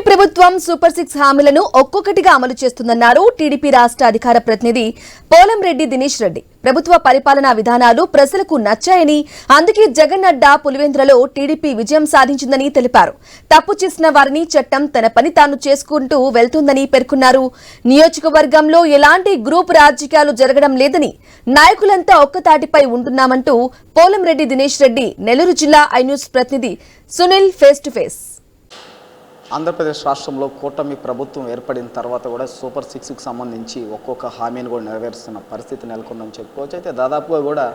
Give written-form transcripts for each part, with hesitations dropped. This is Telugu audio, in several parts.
ప్రభుత్వం సూపర్ 6 హామీలను ఒక్కొక్కటిగా అమలు చేస్తుందన్నారు టీడీపీ రాష్ట్ర అధికార ప్రతినిధి పోలంరెడ్డి దినేష్ రెడ్డి. ప్రభుత్వ పరిపాలనా విధానాలు ప్రజలకు నచ్చాయని, అందుకే జగన్ అడ్డా పులివెందులలో టీడీపీ విజయం సాధించిందని తెలిపారు. తప్పు చేసిన వారిని చట్టం తన పని తాను చేసుకుంటూ వెళ్తుందని పేర్కొన్నారు. నియోజకవర్గంలో ఎలాంటి గ్రూప్ రాజకీయాలు జరగడం లేదని, నాయకులంతా ఒక్కతాటిపై ఉంటున్నామంటూ పోలంరెడ్డి దినేష్ రెడ్డి నెల్లూరు జిల్లా ఐ న్యూస్ ప్రతినిధి Sunil face to face. Andhra Pradesh రాష్ట్రంలో కూటమి ప్రభుత్వం ఏర్పడిన తర్వాత కూడా సూపర్ 6కి సంబంధించి ఒక్కొక్క హామీని కూడా నెరవేరుస్తున్న పరిస్థితి నెలకొందని చెప్పుకోవచ్చు. అయితే దాదాపుగా కూడా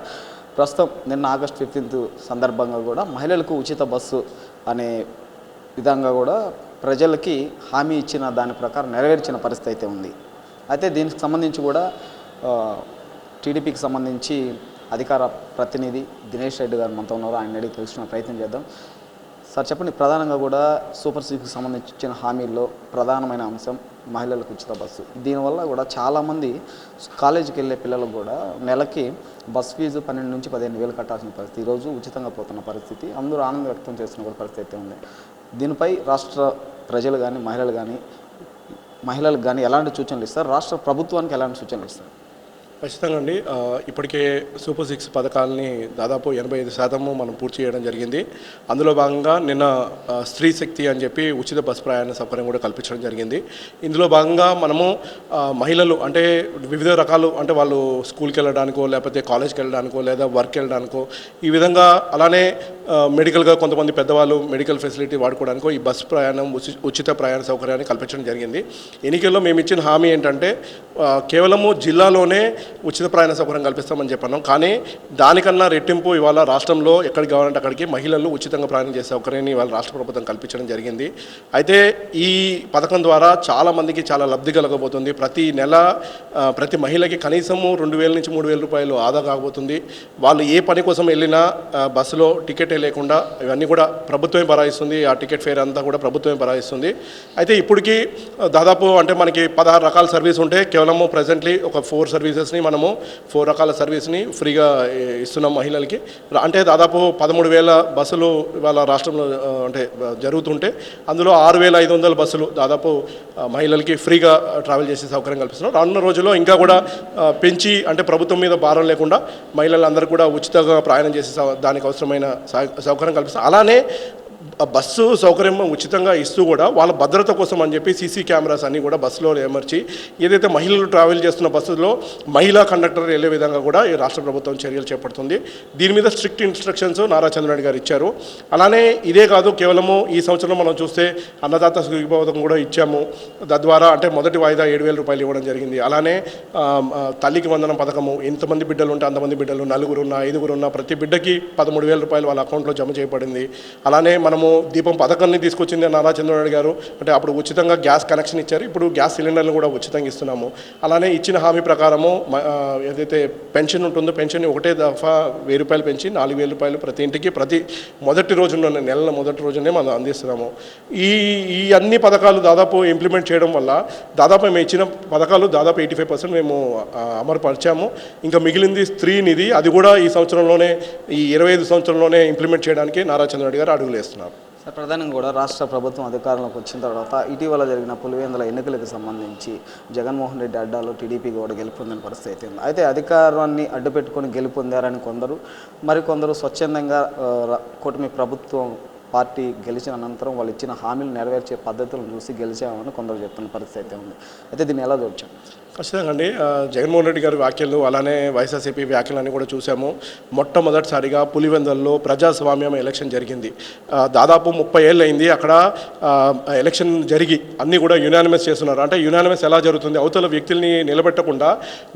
ప్రస్తుతం నిన్న ఆగస్టు 15 సందర్భంగా కూడా మహిళలకు ఉచిత బస్సు అనే విధంగా కూడా ప్రజలకి హామీ ఇచ్చిన దాని ప్రకారం నెరవేర్చిన పరిస్థితి అయితే ఉంది. అయితే దీనికి సంబంధించి కూడా టీడీపీకి సంబంధించి అధికార ప్రతినిధి దినేష్ రెడ్డి గారు మనతో ఉన్నారు. ఆయన అడిగి తెలుసుకునే ప్రయత్నం చేద్దాం. సార్ చెప్పండి, ప్రధానంగా కూడా సూపర్ 6కి సంబంధించిన హామీల్లో ప్రధానమైన అంశం మహిళలకు ఉచిత బస్సు. దీనివల్ల కూడా చాలామంది కాలేజీకి వెళ్ళే పిల్లలకు కూడా నెలకి బస్ ఫీజు 12 నుంచి 15 వేలు కట్టాల్సిన పరిస్థితి, ఈరోజు ఉచితంగా పోతున్న పరిస్థితి, అందరూ ఆనందం వ్యక్తం చేస్తున్న కూడా పరిస్థితి అయితే ఉంది. దీనిపై రాష్ట్ర ప్రజలు కానీ మహిళలకు కానీ ఎలాంటి సూచనలు ఇస్తారు, రాష్ట్ర ప్రభుత్వానికి ఎలాంటి సూచనలు ఇస్తారు? ఖచ్చితంగా అండి. ఇప్పటికే సూపర్ 6 పథకాలని దాదాపు 85% మనం పూర్తి చేయడం జరిగింది. అందులో భాగంగా నిన్న స్త్రీ శక్తి అని చెప్పి ఉచిత బస్ ప్రయాణ సౌకర్యం కూడా కల్పించడం జరిగింది. ఇందులో భాగంగా మనము మహిళలు అంటే వివిధ రకాలు, అంటే వాళ్ళు స్కూల్కి వెళ్ళడానికో లేకపోతే కాలేజ్కి వెళ్ళడానికో లేదా వర్క్ వెళ్ళడానికో ఈ విధంగా, అలానే మెడికల్గా కొంతమంది పెద్దవాళ్ళు మెడికల్ ఫెసిలిటీ వాడుకోవడానికో ఈ బస్ ప్రయాణం ఉచిత ప్రయాణ సౌకర్యాన్ని కల్పించడం జరిగింది. ఎన్నికల్లో మేము ఇచ్చిన హామీ ఏంటంటే కేవలము జిల్లాలోనే ఉచిత ప్రయాణ సౌకర్యం కల్పిస్తామని చెప్పాను. కానీ దానికన్నా రెట్టింపు ఇవాళ రాష్ట్రంలో ఎక్కడికి కావాలంటే అక్కడికి మహిళలు ఉచితంగా ప్రయాణం చేసే సౌకర్యాన్ని ఇవాళ రాష్ట్ర ప్రభుత్వం కల్పించడం జరిగింది. అయితే ఈ పథకం ద్వారా చాలామందికి చాలా లబ్ధి కలగబోతుంది. ప్రతి నెల ప్రతి మహిళకి కనీసము 2,000 నుంచి 3,000 రూపాయలు ఆదా కాబోతుంది. వాళ్ళు ఏ పని కోసం వెళ్ళినా బస్సులో టికెటే లేకుండా ఇవన్నీ కూడా ప్రభుత్వమే భరాయిస్తుంది. ఆ టికెట్ ఫేర్ అంతా కూడా ప్రభుత్వమే భరాయిస్తుంది. అయితే ఇప్పటికీ దాదాపు అంటే మనకి 16 రకాల సర్వీస్ ఉంటే కేవలము ప్రజెంట్లీ ఒక 4 సర్వీసెస్ని మనము 4 రకాల సర్వీస్ని ఫ్రీగా ఇస్తున్నాం మహిళలకి. అంటే దాదాపు 13,000 బస్సులు ఇవాళ రాష్ట్రంలో అంటే జరుగుతుంటే అందులో 6,500 బస్సులు దాదాపు మహిళలకి ఫ్రీగా ట్రావెల్ చేసే సౌకర్యం కల్పిస్తున్నాం. రానున్న రోజుల్లో ఇంకా కూడా పెంచి, అంటే ప్రభుత్వం మీద భారం లేకుండా మహిళలందరూ కూడా ఉచితంగా ప్రయాణం చేసే దానికి అవసరమైన సౌకర్యం కల్పిస్తాం. అలానే బస్సు సౌకర్యం ఉచితంగా ఇస్తూ కూడా వాళ్ళ భద్రత కోసం అని చెప్పి సీసీ కెమెరాస్ అన్నీ కూడా బస్సులో ఏమర్చి ఏదైతే మహిళలు ట్రావెల్ చేస్తున్న బస్సులో మహిళా కండక్టర్ వెళ్ళే విధంగా కూడా ఈ రాష్ట్ర ప్రభుత్వం చర్యలు చేపడుతుంది. దీని మీద స్ట్రిక్ట్ ఇన్స్ట్రక్షన్స్ నారా చంద్రబాబు గారు ఇచ్చారు. అలానే ఇదే కాదు, కేవలము ఈ సంవత్సరం మనం చూస్తే అన్నదాత సుఖీభావం కూడా ఇచ్చాము. తద్వారా అంటే మొదటి వాయిదా 7,000 రూపాయలు ఇవ్వడం జరిగింది. అలానే తల్లికి వందనం పథకము, ఎంతమంది బిడ్డలు ఉంటే అంతమంది బిడ్డలు, 4 ఉన్నా 5 ఉన్నా ప్రతి బిడ్డకి 13,000 రూపాయలు వాళ్ళ అకౌంట్లో జమ చేయబడింది. అలానే మనము దీపం పథకాన్ని తీసుకొచ్చింది నారా చంద్రబాబు గారు. అంటే అప్పుడు ఉచితంగా గ్యాస్ కనెక్షన్ ఇచ్చారు, ఇప్పుడు గ్యాస్ సిలిండర్లు కూడా ఉచితంగా ఇస్తున్నాము. అలానే ఇచ్చిన హామీ ప్రకారము ఏదైతే పెన్షన్ ఉంటుందో పెన్షన్ ఒకటే దఫా 1,000 రూపాయలు పెంచి 4,000 రూపాయలు ప్రతి ఇంటికి ప్రతి మొదటి రోజులోనే, నెల మొదటి రోజునే మనం అందిస్తున్నాము. ఈ అన్ని పథకాలు దాదాపు ఇంప్లిమెంట్ చేయడం వల్ల దాదాపు మేము ఇచ్చిన పథకాలు దాదాపు 85% మేము అమలుపరిచాము. ఇంకా మిగిలింది స్త్రీ నిధి, అది కూడా ఈ సంవత్సరంలోనే, ఈ 25 సంవత్సరంలోనే ఇంప్లిమెంట్ చేయడానికి నారా చంద్రబాబు గారు అడుగులు వేస్తున్నారు. ప్రధానంగా కూడా రాష్ట్ర ప్రభుత్వం అధికారంలోకి వచ్చిన తర్వాత ఇటీవల జరిగిన పులివెందుల ఎన్నికలకు సంబంధించి జగన్మోహన్ రెడ్డి అడ్డాలో టీడీపీ కూడా గెలుపొందిన పరిస్థితి అయితే ఉంది. అయితే అధికారాన్ని అడ్డుపెట్టుకొని గెలుపొందారని కొందరు, మరికొందరు స్వచ్ఛందంగా కూటమి ప్రభుత్వం పార్టీ గెలిచిన అనంతరం వాళ్ళు ఇచ్చిన హామీలు నెరవేర్చే పద్ధతులను చూసి గెలిచామని కొందరు చెప్తున్న పరిస్థితి అయితే ఉంది. అయితే దీన్ని ఎలా చూడొచ్చు? ఖచ్చితంగా అండి. జగన్మోహన్ రెడ్డి గారి వ్యాఖ్యలు, అలానే వైఎస్ఆర్సీపీ వ్యాఖ్యలన్నీ కూడా చూసాము. మొట్టమొదటిసారిగా పులివెందులలో ప్రజాస్వామ్యం ఎలక్షన్ జరిగింది. దాదాపు 30 ఏళ్ళు అయింది అక్కడ ఎలక్షన్ జరిగి, అన్నీ కూడా యునానిమస్ చేస్తున్నారు. అంటే యునానిమస్ ఎలా జరుగుతుంది, అవతల వ్యక్తుల్ని నిలబెట్టకుండా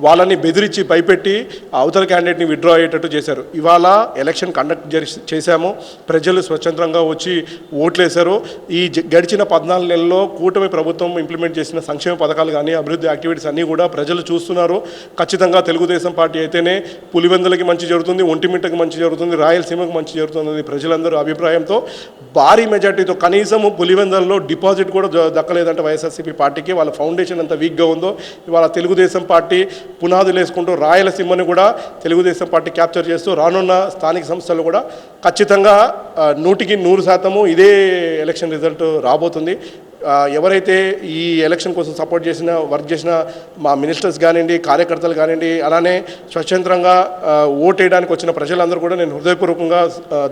వాళ్ళని బెదిరించి భయపెట్టి అవతల క్యాండిడేట్ని విత్డ్రా అయ్యేటట్టు చేశారు. ఇవాళ ఎలక్షన్ కండక్ట్ చేశాము, ప్రజలు స్వతంత్రంగా వచ్చి ఓట్లేశారు. ఈ గడిచిన 14 నెలల్లో కూటమి ప్రభుత్వం ఇంప్లిమెంట్ చేసిన సంక్షేమ పథకాలు కానీ అభివృద్ధి యాక్టివిటీస్ అన్నీ కూడా ప్రజలు చూస్తున్నారు. ఖచ్చితంగా తెలుగుదేశం పార్టీ అయితేనే పులివెందులకి మంచి జరుగుతుంది, ఒంటిమిట్టకి మంచి జరుగుతుంది, రాయలసీమకు మంచి జరుగుతుంది ప్రజలందరూ అభిప్రాయంతో భారీ మెజార్టీతో, కనీసం పులివెందులలో డిపాజిట్ కూడా దక్కలేదంటే వైఎస్ఆర్సీపీ పార్టీకి. వాళ్ళ ఫౌండేషన్ ఎంత వీక్గా ఉందో ఇవాళ తెలుగుదేశం పార్టీ పునాదులు వేసుకుంటూ రాయలసీమని కూడా తెలుగుదేశం పార్టీ క్యాప్చర్ చేస్తూ రానున్న స్థానిక సంస్థలు కూడా ఖచ్చితంగా 100% ఇదే ఎలక్షన్ రిజల్ట్ రాబోతుంది. ఎవరైతే ఈ ఎలక్షన్ కోసం సపోర్ట్ వర్క్ చేసిన మా మినిస్టర్స్ కానివ్వండి, కార్యకర్తలు కానివ్వండి, అలానే స్వతంత్రంగా ఓటేయడానికి వచ్చిన ప్రజలందరూ కూడా నేను హృదయపూర్వకంగా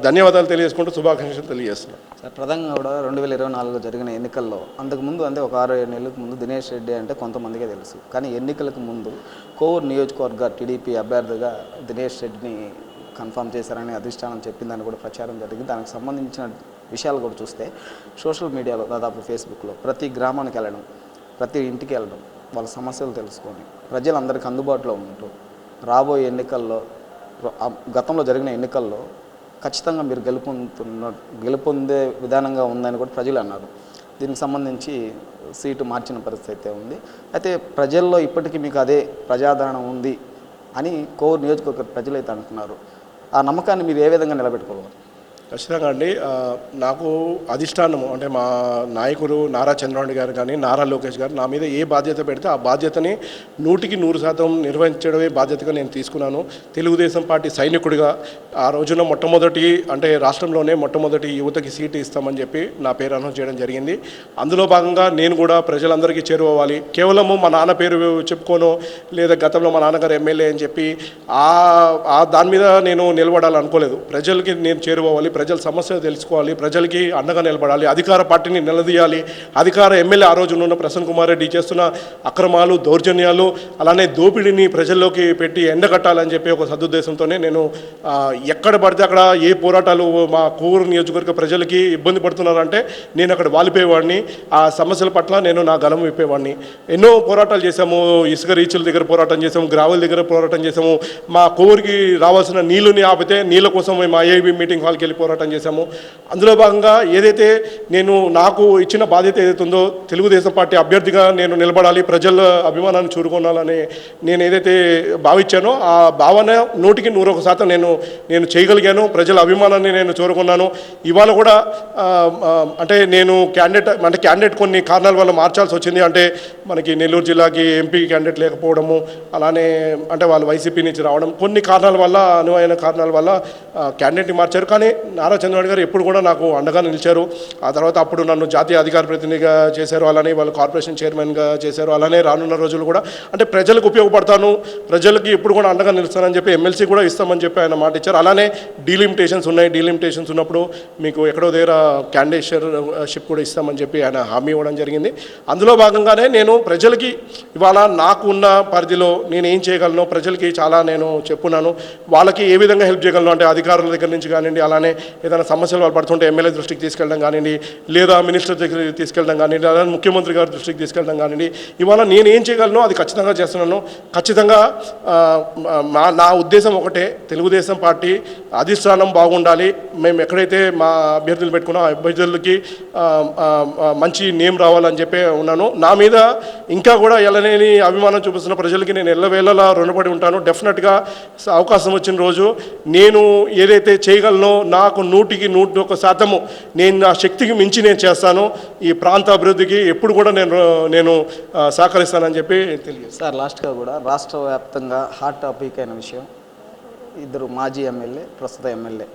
ధన్యవాదాలు తెలియజేసుకుంటూ శుభాకాంక్షలు తెలియజేస్తున్నాను. సార్, ప్రధానంగా కూడా 2024 జరిగిన ఎన్నికల్లో అంతకుముందు అంటే ఒక 6-7 నెలలకు ముందు దినేష్ రెడ్డి అంటే కొంతమందికే తెలుసు. కానీ ఎన్నికలకు ముందు కోవూరు నియోజకవర్గ టీడీపీ అభ్యర్థిగా దినేష్ రెడ్డిని కన్ఫర్మ్ చేశారని అధిష్టానం చెప్పిందని కూడా ప్రచారం జరిగింది. దానికి సంబంధించిన విషయాలు కూడా చూస్తే సోషల్ మీడియాలో దాదాపు ఫేస్బుక్లో ప్రతి గ్రామానికి వెళ్ళడం, ప్రతి ఇంటికి వెళ్ళడం, వాళ్ళ సమస్యలు తెలుసుకొని ప్రజలందరికీ అందుబాటులో ఉంటూ రాబోయే ఎన్నికల్లో గతంలో జరిగిన ఎన్నికల్లో ఖచ్చితంగా మీరు గెలుపొందే విధానంగా ఉందని కూడా ప్రజలు అన్నారు. దీనికి సంబంధించి సీటు మార్చిన పరిస్థితి అయితే ఉంది. అయితే ప్రజల్లో ఇప్పటికీ మీకు అదే ప్రజాదరణ ఉంది అని కోవూరు నియోజకవర్గ ప్రజలైతే అంటున్నారు. ఆ నమ్మకాన్ని మీరు ఏ విధంగా నిలబెట్టుకోవాలి? ఖచ్చితంగా అండి. నాకు అధిష్టానము అంటే మా నాయకుడు నారా చంద్రబాబు గారు కానీ, నారా లోకేష్ గారు నా మీద ఏ బాధ్యత పెడితే ఆ బాధ్యతని 100% నిర్వహించడమే బాధ్యతగా నేను తీసుకున్నాను. తెలుగుదేశం పార్టీ సైనికుడిగా ఆ రోజున రాష్ట్రంలోనే మొట్టమొదటి యువతకి సీటు ఇస్తామని చెప్పి నా పేరు అనౌన్స్ చేయడం జరిగింది. అందులో భాగంగా నేను కూడా ప్రజలందరికీ చేరువవ్వాలి. కేవలము మా నాన్న పేరు చెప్పుకోను, లేదా గతంలో మా నాన్నగారు ఎమ్మెల్యే అని చెప్పి దాని మీద నేను నిలబడాలనుకోలేదు. ప్రజలకి నేను చేరువవ్వాలి, ప్రజల సమస్యలు తెలుసుకోవాలి, ప్రజలకి అండగా నిలబడాలి, అధికార పార్టీని నిలదీయాలి. అధికార ఎమ్మెల్యే ఆ రోజు ఉన్న ప్రసన్న కుమార్ రెడ్డి చేస్తున్న అక్రమాలు, దౌర్జన్యాలు, అలానే దోపిడీని ప్రజల్లోకి పెట్టి ఎండగట్టాలని చెప్పి ఒక సదుద్దేశంతోనే నేను ఎక్కడ పడితే అక్కడ ఏ పోరాటాలు మా కోవూరు నియోజకవర్గ ప్రజలకి ఇబ్బంది పడుతున్నారంటే నేను అక్కడ వాలిపోయేవాడిని. ఆ సమస్యల పట్ల నేను నా గలం విప్పేవాడిని. ఎన్నో పోరాటాలు చేశాము. ఇసుక రీచుల దగ్గర పోరాటం చేసాము, గ్రావెల్ దగ్గర పోరాటం చేసాము. మా కోవూరికి రావాల్సిన నీళ్ళని ఆపితే నీళ్ళ కోసం మేము ఐఐబి మీటింగ్ హాల్కి వెళ్ళి పోరాటం చేశాము. అందులో భాగంగా ఏదైతే నాకు ఇచ్చిన బాధ్యత ఏదైతే ఉందో, తెలుగుదేశం పార్టీ అభ్యర్థిగా నేను నిలబడాలి, ప్రజల అభిమానాన్ని చూరుకోవాలని నేను ఏదైతే భావించానో ఆ భావన 100% నేను చేయగలిగాను. ప్రజల అభిమానాన్ని నేను చూరుకున్నాను. ఇవాళ కూడా నేను క్యాండిడేట్ కొన్ని కారణాల వల్ల మార్చాల్సి వచ్చింది. మనకి నెల్లూరు జిల్లాకి ఎంపీ క్యాండిడేట్ లేకపోవడము, అలానే వాళ్ళు వైసీపీ నుంచి రావడం, కొన్ని కారణాల వల్ల, అనువైన కారణాల వల్ల క్యాండిడేట్ని మార్చారు. కానీ నారా చంద్రబాబు గారు ఎప్పుడు కూడా నాకు అండగా నిలిచారు. ఆ తర్వాత అప్పుడు నన్ను జాతీయ అధికార ప్రతినిధిగా చేశారు, అలానే వాళ్ళు కార్పొరేషన్ చైర్మన్గా చేశారు. అలానే రానున్న రోజులు కూడా ప్రజలకు ఉపయోగపడతాను, ప్రజలకి ఎప్పుడు కూడా అండగా నిలుస్తానని చెప్పి ఎమ్మెల్సీ కూడా ఇస్తామని చెప్పి ఆయన మాట ఇచ్చారు. అలానే డీలిమిటేషన్స్ ఉన్నాయి. డీలిమిటేషన్స్ ఉన్నప్పుడు మీకు ఎక్కడో దగ్గర క్యాండిడేట్షిప్ కూడా ఇస్తామని చెప్పి ఆయన హామీ ఇవ్వడం జరిగింది. అందులో భాగంగానే నేను ప్రజలకి ఇవాళ నాకు ఉన్న పరిధిలో నేను ఏం చేయగలను, ప్రజలకి చాలా నేను చెప్పున్నాను. వాళ్ళకి ఏ విధంగా హెల్ప్ చేయగలను అధికారుల దగ్గర నుంచి కానివ్వండి, అలానే ఏదైనా సమస్యలు వాళ్ళు పడుతుంటే ఎమ్మెల్యే దృష్టికి తీసుకెళ్ళడం కానివ్వండి, లేదా మినిస్టర్ దగ్గరికి తీసుకెళ్ళడం కానివ్వండి, అలానే ముఖ్యమంత్రి గారి దృష్టికి తీసుకెళ్ళడం కానివ్వండి, ఇవాళ నేను ఏం చేయగలను అది ఖచ్చితంగా చేస్తున్నాను. ఖచ్చితంగా నా ఉద్దేశం ఒకటే, తెలుగుదేశం పార్టీ అధిష్టానం బాగుండాలి. మేము ఎక్కడైతే మా అభ్యర్థులు పెట్టుకున్నా అభ్యర్థులకి మంచి నేమ్ రావాలని చెప్పి ఉన్నాను. నా మీద ఇంకా కూడా ఎల్లలేని అభిమానం చూపిస్తున్న ప్రజలకి నేను ఎల్లవేళలా రుణపడి ఉంటాను. డెఫినెట్గా అవకాశం వచ్చిన రోజు నేను ఏదైతే చేయగలనో నాకు 100% నేను నా శక్తికి మించి నేను చేస్తాను. ఈ ప్రాంత అభివృద్ధికి ఎప్పుడు కూడా నేను సహకరిస్తానని చెప్పి తెలియదు. సార్, లాస్ట్గా కూడా రాష్ట్ర వ్యాప్తంగా హాట్ టాపిక్ అయిన విషయం, ఇద్దరు మాజీ ఎమ్మెల్యే, ప్రస్తుత ఎమ్మెల్యే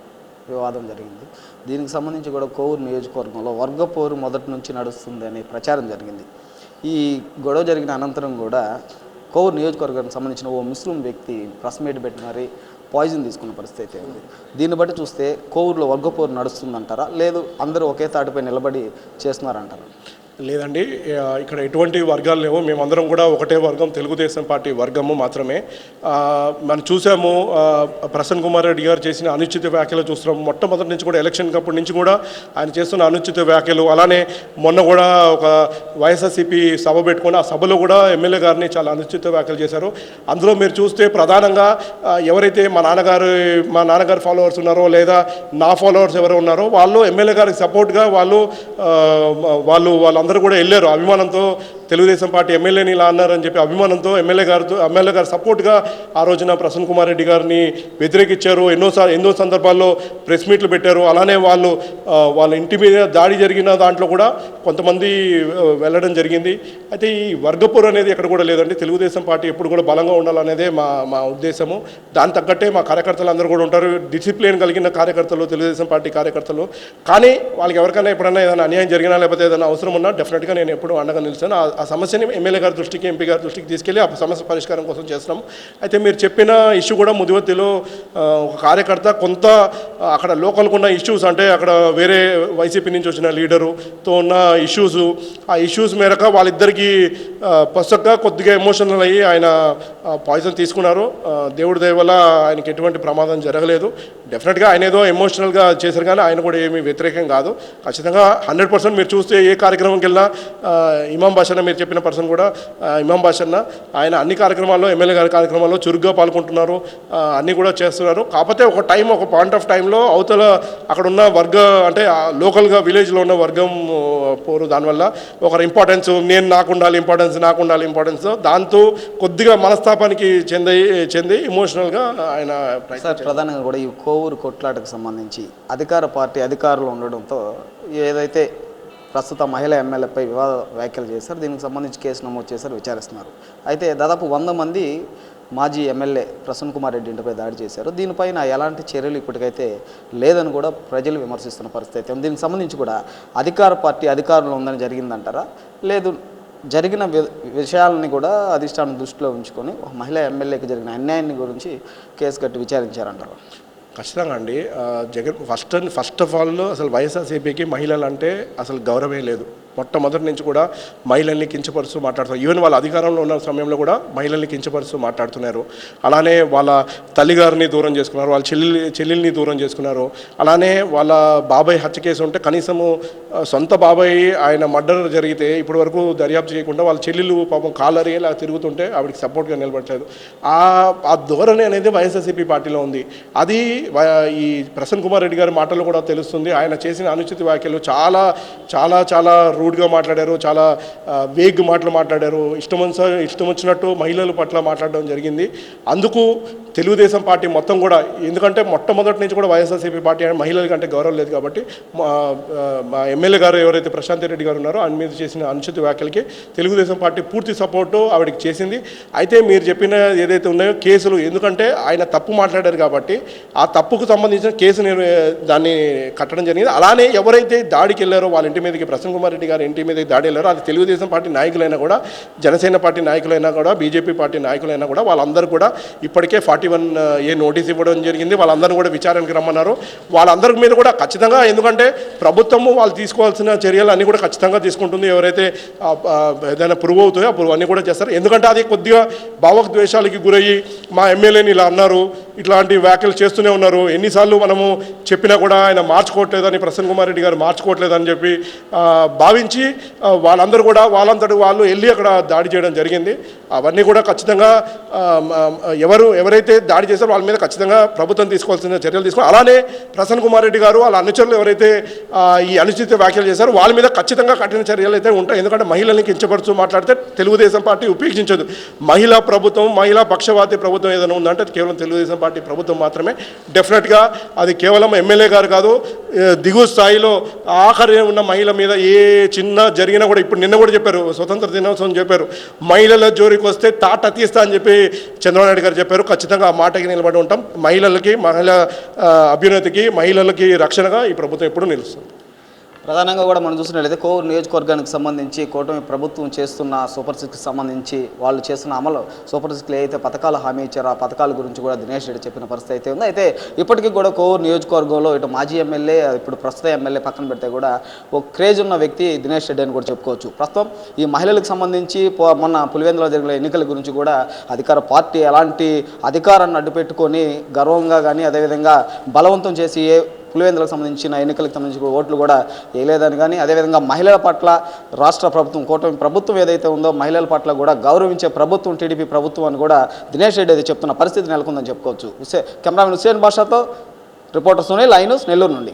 వివాదం జరిగింది. దీనికి సంబంధించి కూడా కోవూరు నియోజకవర్గంలో వర్గపోరు మొదటి నుంచి నడుస్తుంది అనే ప్రచారం జరిగింది. ఈ గొడవ జరిగిన అనంతరం కూడా కోవూరు నియోజకవర్గానికి సంబంధించిన ఓ ముస్లిం వ్యక్తి ప్రెస్ మీట్ పెట్టి మరి పాయిజన్ తీసుకున్న పరిస్థితి ఉంది. దీన్ని బట్టి చూస్తే కోవూరులో వర్గపోరు నడుస్తుందంటారా, లేదు అందరూ ఒకే తాటిపై నిలబడి చేస్తున్నారంటారా? లేదండి, ఇక్కడ ఎటువంటి వర్గాలు లేవు. మేమందరం కూడా ఒకటే వర్గం, తెలుగుదేశం పార్టీ వర్గము మాత్రమే. మనం చూసాము ప్రసన్న కుమార్ రెడ్డి గారు చేసిన అనుచిత వ్యాఖ్యలు చూస్తున్నాం. మొట్టమొదటి నుంచి కూడా ఎలక్షన్ అప్పటి నుంచి కూడా ఆయన చేస్తున్న అనుచిత వ్యాఖ్యలు, అలానే మొన్న కూడా ఒక వైఎస్ఆర్సీపీ సభ పెట్టుకుని ఆ సభలో కూడా ఎమ్మెల్యే గారిని చాలా అనుచిత వ్యాఖ్యలు చేశారు. అందులో మీరు చూస్తే ప్రధానంగా ఎవరైతే మా నాన్నగారు ఫాలోవర్స్ ఉన్నారో, లేదా నా ఫాలోవర్స్ ఎవరు ఉన్నారో, వాళ్ళు ఎమ్మెల్యే గారికి సపోర్ట్గా వాళ్ళందరూ కూడా వెళ్ళారు. అభిమానంతో తెలుగుదేశం పార్టీ ఎమ్మెల్యేని ఇలా అన్నారని చెప్పి అభిమానంతో ఎమ్మెల్యే గారు సపోర్ట్గా ఆ రోజున ప్రసన్న కుమార్ రెడ్డి గారిని వ్యతిరేకించారు. ఎన్నో సందర్భాల్లో ప్రెస్ మీట్లు పెట్టారు. అలానే వాళ్ళ ఇంటి మీద దాడి జరిగిన దాంట్లో కూడా కొంతమంది వెళ్ళడం జరిగింది. అయితే ఈ వర్గపోరు అనేది ఎక్కడ కూడా లేదండి. తెలుగుదేశం పార్టీ ఎప్పుడు కూడా బలంగా ఉండాలనేదే మా ఉద్దేశము. దాని తగ్గట్టే మా కార్యకర్తలు అందరూ కూడా ఉంటారు. డిసిప్లిన్ కలిగిన కార్యకర్తలు తెలుగుదేశం పార్టీ కార్యకర్తలు. కానీ వాళ్ళకి ఎవరికైనా ఎప్పుడైనా ఏదైనా అన్యాయం జరిగినా లేకపోతే ఏదైనా అవసరం ఉన్నా డెఫినెట్గా నేను ఎప్పుడు అండగా నిలుస్తాను. ఆ సమస్యని ఎమ్మెల్యే గారి దృష్టికి, ఎంపీ గారి దృష్టికి తీసుకెళ్ళి ఆ సమస్య పరిష్కారం కోసం చేస్తున్నాం. అయితే మీరు చెప్పిన ఇష్యూ కూడా ముదివత్తిలో ఒక కార్యకర్త కొంత అక్కడ లోకల్గా ఉన్న ఇష్యూస్, అంటే అక్కడ వేరే వైసీపీ నుంచి వచ్చిన లీడరుతో ఉన్న ఆ ఇష్యూస్ మేరకు వాళ్ళిద్దరికీ పసక్గా కొద్దిగా ఎమోషనల్ అయ్యి ఆయన పాయిజన్ తీసుకున్నారు. దేవుడి దయ వల్ల ఆయనకి ఎటువంటి ప్రమాదం జరగలేదు. డెఫినెట్గా ఆయన ఏదో ఎమోషనల్గా చేశారు, కానీ ఆయన కూడా ఏమీ వ్యతిరేకం కాదు. ఖచ్చితంగా 100% మీరు చూస్తే ఏ కార్యక్రమంకి వెళ్ళినా ఇమాం బాషన్న, మీరు చెప్పిన పర్సన్ కూడా ఇమాం బాషన్న, ఆయన అన్ని కార్యక్రమాల్లో, ఎమ్మెల్యే గారి కార్యక్రమాల్లో చురుగ్గా పాల్గొంటున్నారు, అన్నీ కూడా చేస్తున్నారు. కాకపోతే ఒక పాయింట్ ఆఫ్ టైంలో అవతల అక్కడ ఉన్న అంటే లోకల్గా విలేజ్లో ఉన్న వర్గం పోరు, దానివల్ల ఒకరి ఇంపార్టెన్స్ నాకు ఉండాలి ఇంపార్టెన్స్ దాంతో కొద్దిగా మనస్తాపానికి చెంది ఎమోషనల్గా ఆయన ప్రధానంగా కూడా ఈ కోవూరు కొట్లాటకు సంబంధించి అధికార పార్టీ అధికారులు ఉండడంతో ఏదైతే ప్రస్తుత మహిళా ఎమ్మెల్యేపై వివాద వ్యాఖ్యలు చేశారు, దీనికి సంబంధించి కేసు నమోదు చేశారు, విచారిస్తున్నారు. అయితే దాదాపు 100 మంది మాజీ ఎమ్మెల్యే ప్రసన్న కుమార్ రెడ్డి ఇంటిపై దాడి చేశారు. దీనిపైన ఎలాంటి చర్యలు ఇప్పటికైతే లేదని కూడా ప్రజలు విమర్శిస్తున్న పరిస్థితి ఉంది. దీనికి సంబంధించి కూడా అధికార పార్టీ అధికారులు ఉందని జరిగిందంటారా, లేదు జరిగిన విషయాలని కూడా అధిష్టానం దృష్టిలో ఉంచుకొని ఒక మహిళా ఎమ్మెల్యేకి జరిగిన అన్యాయాన్ని గురించి కేసు కట్టి విచారించారంటారు? ఖచ్చితంగా అండి. ఫస్ట్ ఆఫ్ ఆల్ అసలు వైఎస్ఆర్సీపీకి మహిళలు అంటే అసలు గౌరవమే లేదు. మొట్టమొదటి నుంచి కూడా మహిళల్ని కించపరుస్తూ మాట్లాడుతున్నారు. ఈవెన్ వాళ్ళ అధికారంలో ఉన్న సమయంలో కూడా మహిళల్ని కించపరుస్తూ మాట్లాడుతున్నారు. అలానే వాళ్ళ తల్లిగారిని దూరం చేసుకున్నారు, వాళ్ళ చెల్లెల్ని దూరం చేసుకున్నారు. అలానే వాళ్ళ బాబాయ్ హత్య కేసు ఉంటే కనీసము సొంత బాబాయ్ ఆయన మర్డర్ జరిగితే ఇప్పటి వరకు దర్యాప్తు చేయకుండా వాళ్ళ చెల్లెలు పాపం కాలరి ఇలా తిరుగుతుంటే ఆవిడకి సపోర్ట్గా నిలబడలేదు. ఆ ధోరణి అనేది వైఎస్ఆర్సీపీ పార్టీలో ఉంది. అది ఈ ప్రసన్న కుమార్ రెడ్డి గారి మాటల్లో కూడా తెలుస్తుంది. ఆయన చేసిన అనుచిత వ్యాఖ్యలు చాలా చాలా చాలా రూడ్గా మాట్లాడారు, చాలా వేగ్ మాటలు మాట్లాడారు, ఇష్టం వచ్చినట్టు మహిళల పట్ల మాట్లాడడం జరిగింది. అందుకు తెలుగుదేశం పార్టీ మొత్తం కూడా, ఎందుకంటే మొట్టమొదటి నుంచి కూడా వైఎస్ఆర్సీపీ పార్టీ మహిళల కంటే గౌరవం లేదు కాబట్టి మా ఎమ్మెల్యే గారు ఎవరైతే ప్రశాంత్ రెడ్డి గారు ఉన్నారో ఆయన మీద చేసిన అనుచిత వ్యాఖ్యలకి తెలుగుదేశం పార్టీ పూర్తి సపోర్టు ఆవిడకి చేసింది. అయితే మీరు చెప్పిన ఏదైతే ఉన్నాయో కేసులు, ఎందుకంటే ఆయన తప్పు మాట్లాడారు కాబట్టి ఆ తప్పుకు సంబంధించిన కేసు దాన్ని కట్టడం జరిగింది. అలానే ఎవరైతే దాడికి వెళ్ళారో వాళ్ళ ఇంటి మీదకి, ప్రసన్న కుమార్ రెడ్డి గారి ఇంటి మీదకి దాడి వెళ్ళారో అది తెలుగుదేశం పార్టీ నాయకులైనా కూడా, జనసేన పార్టీ నాయకులైనా కూడా, బీజేపీ పార్టీ నాయకులైనా కూడా వాళ్ళందరూ కూడా ఇప్పటికే 41A నోటీస్ ఇవ్వడం జరిగింది. వాళ్ళందరూ కూడా విచారణకు రమ్మన్నారు. వాళ్ళందరి మీద కూడా ఖచ్చితంగా, ఎందుకంటే ప్రభుత్వము వాళ్ళు తీసుకోవాల్సిన చర్యలు అన్నీ కూడా ఖచ్చితంగా తీసుకుంటుంది. ఎవరైతే ఏదైనా ప్రూవ్ అవుతాయో ఆ ప్రూవ్ అన్నీ కూడా చేస్తారు. ఎందుకంటే అది కొద్దిగా భావోద్వేషాలకి గురయ్యి మా ఎమ్మెల్యేని ఇలా అన్నారు, ఇట్లాంటి వ్యాఖ్యలు చేస్తూనే ఉన్నారు. ఎన్నిసార్లు మనము చెప్పినా కూడా ఆయన మార్చుకోవట్లేదని, ప్రసన్న కుమార్ రెడ్డి గారు మార్చుకోవట్లేదని చెప్పి భావించి వాళ్ళందరూ కూడా వాళ్ళు వెళ్ళి అక్కడ దాడి చేయడం జరిగింది. అవన్నీ కూడా ఖచ్చితంగా ఎవరైతే దాడి చేశారో వాళ్ళ మీద ఖచ్చితంగా ప్రభుత్వం తీసుకోవాల్సిన చర్యలు తీసుకోవాలి. అలానే ప్రసన్న కుమార్ రెడ్డి గారు వాళ్ళ అనుచరులు ఎవరైతే ఈ అనుచిత వ్యాఖ్యలు చేశారో వాళ్ళ మీద ఖచ్చితంగా కఠిన చర్యలు అయితే ఉంటాయి. ఎందుకంటే మహిళల్ని కించపరుచు మాట్లాడితే తెలుగుదేశం పార్టీ ఉపేక్షించదు. మహిళా ప్రభుత్వం, మహిళా పక్షవాతి ప్రభుత్వం ఏదైనా ఉందంటే అది కేవలం తెలుగుదేశం పార్టీ ప్రభుత్వం మాత్రమే. డెఫినెట్గా అది కేవలం ఎమ్మెల్యే గారు కాదు, దిగువ స్థాయిలో ఆఖరి ఉన్న మహిళ మీద ఏ చిన్న జరిగినా కూడా, ఇప్పుడు నిన్న కూడా చెప్పారు, స్వతంత్ర దినోత్సవం చెప్పారు, మహిళల జోరికి వస్తే తాట తీస్తా అని చెప్పి చంద్రబాబు నాయుడు గారు చెప్పారు. ఖచ్చితంగా ఆ మాటకి నిలబడి ఉంటాం. మహిళలకి, మహిళా అభ్యున్నతికి, మహిళలకి రక్షణగా ఈ ప్రభుత్వం ఎప్పుడూ నిలుస్తుంది. ప్రధానంగా కూడా మనం చూసినట్లయితే కోవూరు నియోజకవర్గానికి సంబంధించి కూటమి ప్రభుత్వం చేస్తున్న సూపర్ సిక్స్కి సంబంధించి వాళ్ళు చేస్తున్న అమలు, సూపర్ సిక్స్లో ఏదైతే పథకాలు హామీ ఇచ్చారో ఆ పథకాల గురించి కూడా దినేష్ రెడ్డి చెప్పిన పరిస్థితి అయితే ఉంది. అయితే ఇప్పటికీ కూడా కోవూరు నియోజకవర్గంలో ఇటు మాజీ ఎమ్మెల్యే, ఇప్పుడు ప్రస్తుత ఎమ్మెల్యే పక్కన పెడితే కూడా ఒక క్రేజ్ ఉన్న వ్యక్తి దినేష్ రెడ్డి అని కూడా చెప్పుకోవచ్చు. ప్రస్తుతం ఈ మహిళలకు సంబంధించి మొన్న పులివెందులో జరిగిన ఎన్నికల గురించి కూడా అధికార పార్టీ ఎలాంటి అధికారాన్ని అడ్డుపెట్టుకొని గర్వంగా కానీ అదేవిధంగా బలవంతం చేసి పులివెందులకు సంబంధించిన ఎన్నికలకు సంబంధించిన ఓట్లు కూడా వేయలేదని కానీ, అదేవిధంగా మహిళల పట్ల రాష్ట్ర ప్రభుత్వం, కూటమి ప్రభుత్వం ఏదైతే ఉందో మహిళల పట్ల కూడా గౌరవించే ప్రభుత్వం టీడీపీ ప్రభుత్వం అని కూడా దినేష్ రెడ్డి అయితే చెప్తున్న పరిస్థితి నెలకొందని చెప్పుకోవచ్చు. కెమెరామెన్ హుస్సేన్ బాషాతో reporter Sunil, I News, Nellore నుండి.